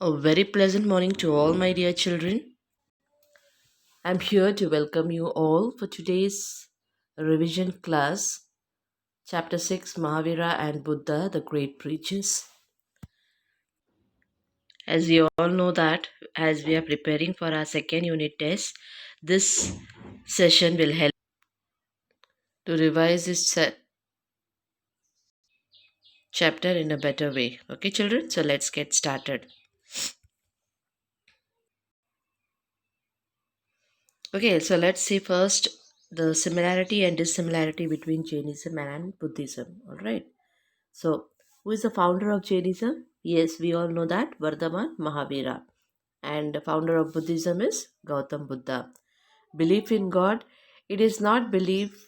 A very pleasant morning to all my dear children. I'm here to welcome you all for today's revision class, Chapter 6 Mahavira and Buddha, the Great Preachers. As we all know that, as we are preparing for our second unit test, this session will help to revise this chapter in a better way. Okay, children? So let's get started. Okay, so let's see first the similarity and dissimilarity between Jainism and Buddhism. All right. So, who is the founder of Jainism? Yes, we all know that Vardhaman Mahavira. And the founder of Buddhism is Gautam Buddha. Belief in God, it is not belief,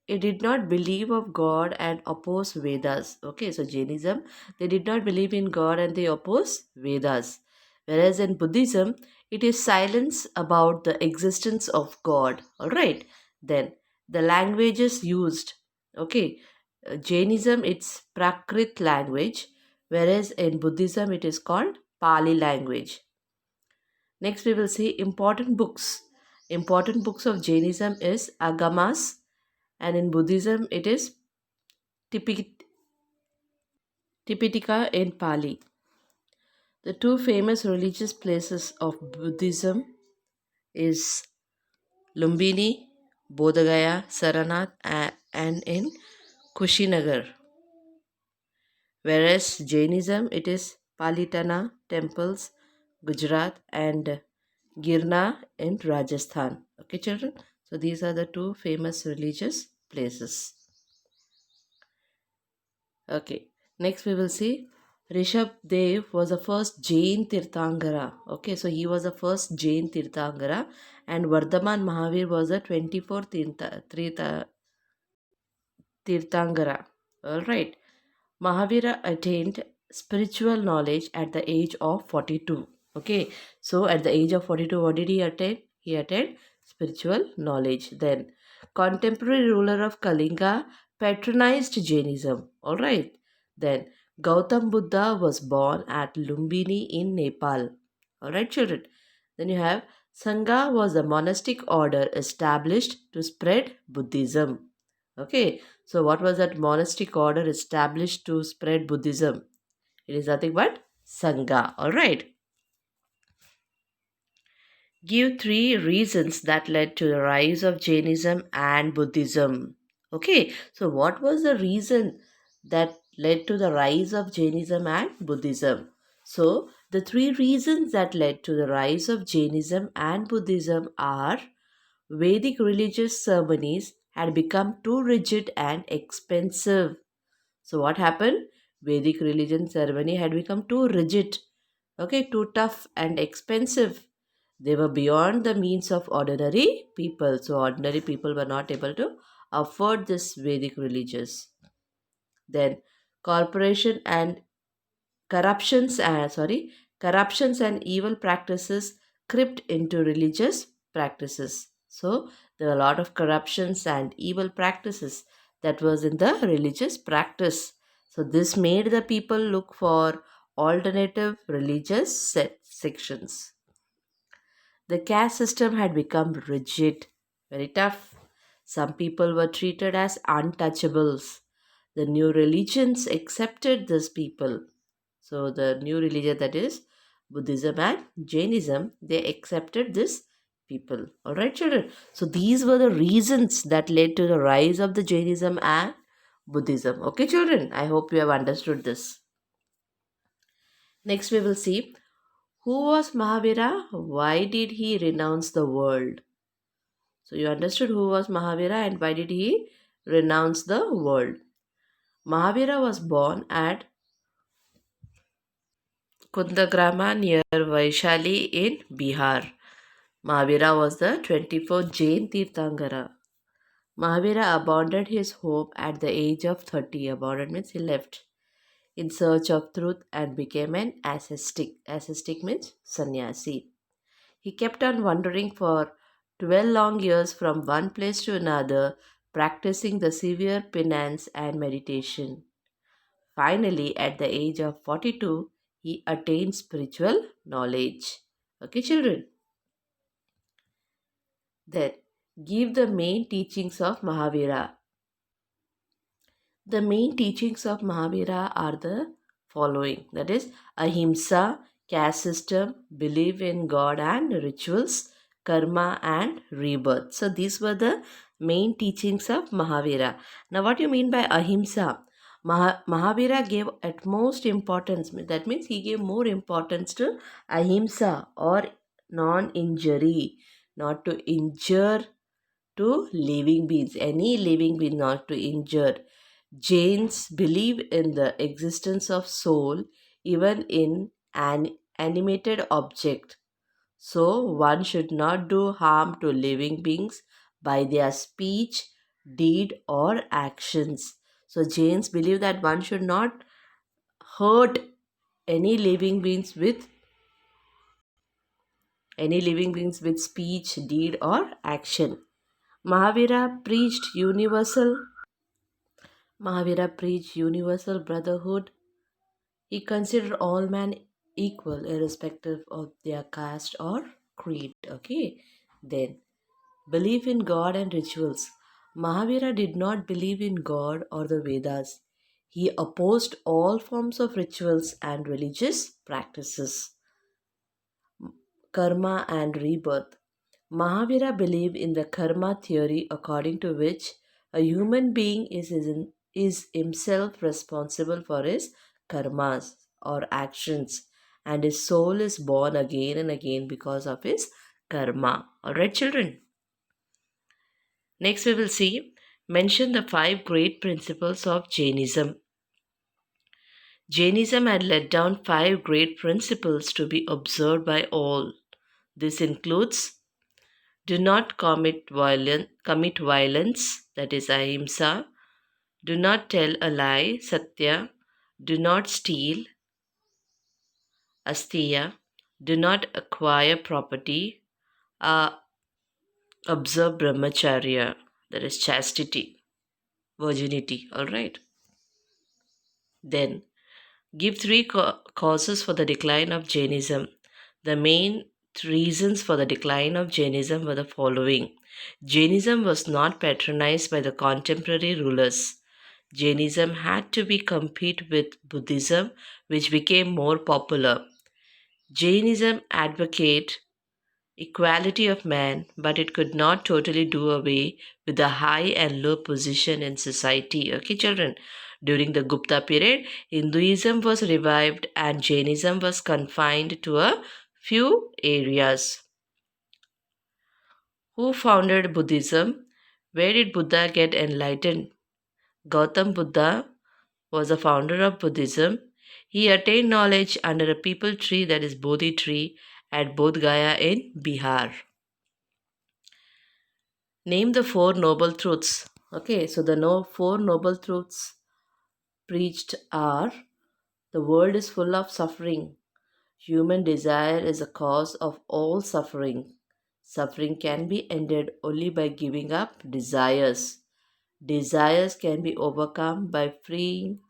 it did not believe of God and oppose Vedas. Okay, so Jainism, they did not believe in God and they oppose Vedas. Whereas in Buddhism, it is silence about the existence of God. All right, then the languages used. Okay, Jainism, it's Prakrit language, whereas in Buddhism, it is called Pali language. Next, we will see important books. Important books of Jainism is Agamas, and in Buddhism, it is Tipitaka in Pali. The two famous religious places of Buddhism is Lumbini, Bodhagaya, Saranath, and in Kushinagar. Whereas Jainism, it is Palitana temples, Gujarat, and Girna in Rajasthan. Okay, children? So these are the two famous religious places. Okay, next we will see Rishabh Dev was the first Jain Tirthangara. Okay, so he was the first Jain Tirthangara, and Vardhaman Mahavir was the 24th Tirthangara. Alright, Mahavira attained spiritual knowledge at the age of 42. Okay, so at the age of 42, what did he attain? He attained spiritual knowledge. Then, contemporary ruler of Kalinga patronized Jainism. Alright, then Gautam Buddha was born at Lumbini in Nepal. Alright, children. Then you have Sangha was a monastic order established to spread Buddhism. Okay, so what was that monastic order established to spread Buddhism? It is nothing but Sangha. Alright. Give three reasons that led to the rise of Jainism and Buddhism. Okay, so what was the reason that led to the rise of Jainism and Buddhism? So, the three reasons that led to the rise of Jainism and Buddhism are Vedic religious ceremonies had become too rigid and expensive. So, what happened? Vedic religion ceremony had become too rigid, okay, too tough and expensive. They were beyond the means of ordinary people. So, ordinary people were not able to afford this Vedic religious. Then, corporation and corruptions and evil practices crept into religious practices. So there were a lot of corruptions and evil practices that was in the religious practice. So this made the people look for alternative religious sections. The caste system had become rigid, very tough. Some people were treated as untouchables. The new religions accepted these people. So the new religion, that is Buddhism and Jainism, they accepted this people. Alright, children. So these were the reasons that led to the rise of the Jainism and Buddhism. Okay, children. I hope you have understood this. Next, we will see who was Mahavira? Why did he renounce the world? So you understood who was Mahavira and why did he renounce the world? Mahavira was born at Kundagrama near Vaishali in Bihar. Mahavira was the 24th Jain Tirthangara. Mahavira abandoned his home at the age of 30. Abandoned means he left in search of truth and became an ascetic. Ascetic means sannyasi. He kept on wandering for 12 long years from one place to another, practicing the severe penance and meditation. Finally, at the age of 42, he attained spiritual knowledge. Okay, children. Then give the main teachings of Mahavira. The main teachings of Mahavira are the following, that is, ahimsa, caste system, belief in God and rituals, karma and rebirth. So, these were the main teachings of Mahavira. Now, what do you mean by ahimsa? Mahavira gave utmost importance, that means he gave more importance to ahimsa or non injury, not to injure to living beings, any living being, not to injure. Jains believe in the existence of soul even in an animated object. So one should not do harm to living beings by their speech, deed or actions. So Jains believe that one should not hurt any living beings with speech, deed or action. Mahavira preached universal Mahavira preached universal brotherhood. He considered all men equal irrespective of their caste or creed. Okay. Then belief in God and rituals. Mahavira did not believe in God or the Vedas. He opposed all forms of rituals and religious practices. Karma and rebirth. Mahavira believed in the karma theory according to which a human being is himself responsible for his karmas or actions, and his soul is born again and again because of his karma. Alright, children. Next, we will see mention the five great principles of Jainism. Jainism had laid down five great principles to be observed by all. This includes do not commit violence, that is ahimsa. Do not tell a lie, satya. Do not steal, asteya. Do not acquire property, observe brahmacharya, that is chastity, virginity. All right. Then give three causes for the decline of Jainism. The main reasons for the decline of Jainism were the following. Jainism was not patronized by the contemporary rulers. Jainism had to be compete with Buddhism, which became more popular. Jainism advocate equality of man, but it could not totally do away with the high and low position in society. Okay, children. During the Gupta period, Hinduism was revived and Jainism was confined to a few areas. Who founded Buddhism? Where did Buddha get enlightened? Gautam Buddha was the founder of Buddhism. He attained knowledge under a people tree, that is Bodhi tree, at Bodh Gaya in Bihar. Name the four noble truths. Okay, so the four noble truths preached are the world is full of suffering. Human desire is a cause of all suffering. Suffering can be ended only by giving up desires. Desires can be overcome by freeing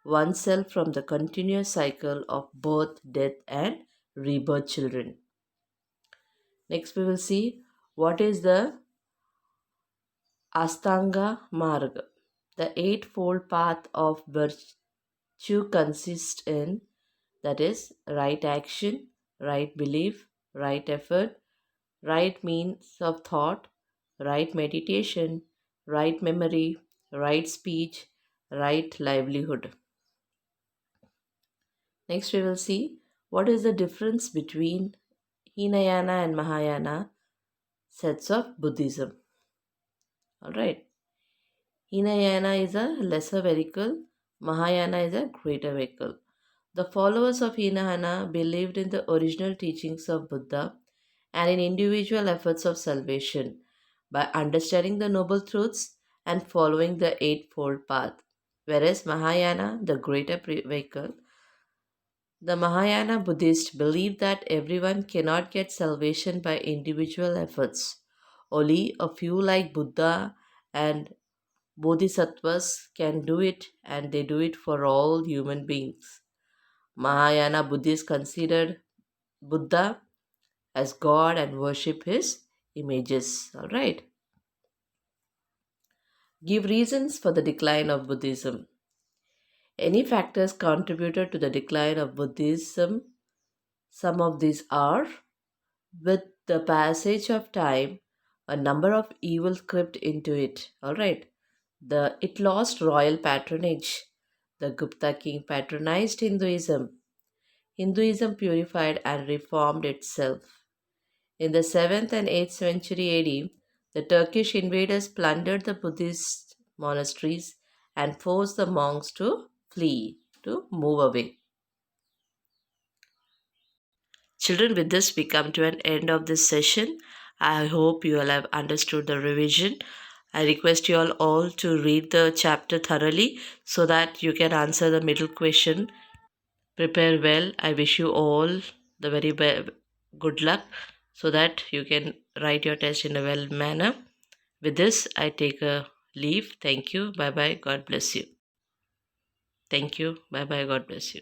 oneself from the continuous cycle of birth, death, and rebirth, children. Next, we will see what is the Astanga Marg. The eightfold path of virtue consists in, that is, right action, right belief, right effort, right means of thought, right meditation, right memory, right speech, right livelihood. Next, we will see what is the difference between Hinayana and Mahayana sets of Buddhism. Alright. Hinayana is a lesser vehicle, Mahayana is a greater vehicle. The followers of Hinayana believed in the original teachings of Buddha and in individual efforts of salvation by understanding the noble truths and following the eightfold path. Whereas Mahayana, the greater vehicle, the Mahayana Buddhists believe that everyone cannot get salvation by individual efforts. Only a few, like Buddha and Bodhisattvas, can do it, and they do it for all human beings. Mahayana Buddhists considered Buddha as God and worship his images. All right. Give reasons for the decline of Buddhism. Any factors contributed to the decline of Buddhism? Some of these are: with the passage of time, a number of evils crept into it. All right. It lost royal patronage. The Gupta king patronized Hinduism. Hinduism purified and reformed itself. In the 7th and 8th century AD, the Turkish invaders plundered the Buddhist monasteries and forced the monks to flee, to move away. Children, with this, we come to an end of this session. I hope you all have understood the revision. I request you all to read the chapter thoroughly so that you can answer the middle question. Prepare well. I wish you all the very good luck so that you can write your test in a well manner. With this, I take a leave. Thank you. Bye bye. God bless you. Thank you. Bye bye. God bless you.